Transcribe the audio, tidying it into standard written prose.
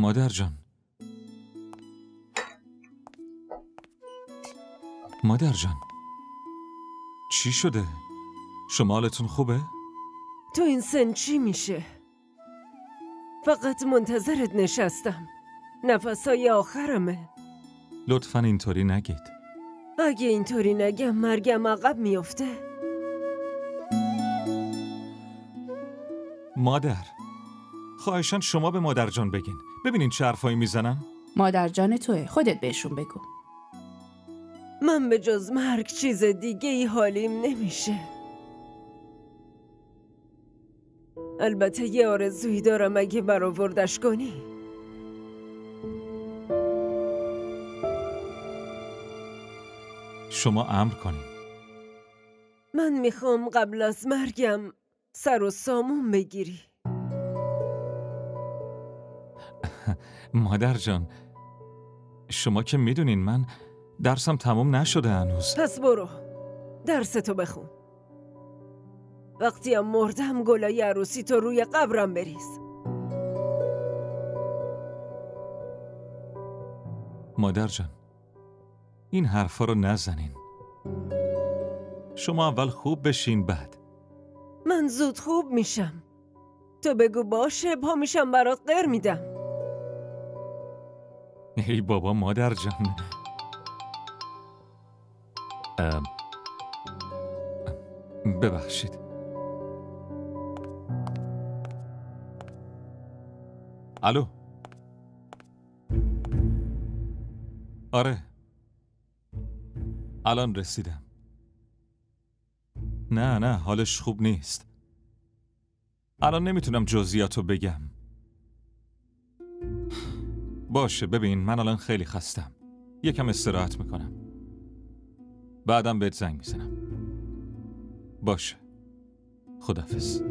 مادر جان، مادر جان، چی شده؟ شما حالتون خوبه؟ تو این سن چی میشه؟ فقط منتظرت نشستم. نفسای آخرمه. لطفاً اینطوری نگید. اگه اینطوری نگم مرگم عقب میفته. مادر، خواهشاً شما به مادر جان بگین. ببینین چه حرفایی میزنن؟ مادر جان توه، خودت بهشون بگو. من به جز مرگ چیز دیگه ای حالیم نمیشه. البته یه آرزویی دارم اگه برآوردش کنی. شما امر کنین. من میخوام قبل از مرگم سر و سامون بگیری. مادر جان، شما که میدونین من درسم تموم نشده هنوز. پس برو درستو بخون. وقتی هم مردم گلای عروسی تو روی قبرم بریز. مادر جان، این حرفا رو نزنین. شما اول خوب بشین بعد. من زود خوب میشم. تو بگو باشه، پا میشم برات غر میدم. ای بابا مادر جان. ببخشید. الو. آره، الان رسیدم. نه حالش خوب نیست. الان نمیتونم جزئیاتو بگم. باشه، ببین من الان خیلی خستم. یکم استراحت میکنم. بعدم بهت زنگ میزنم. باشه، خداحافظ.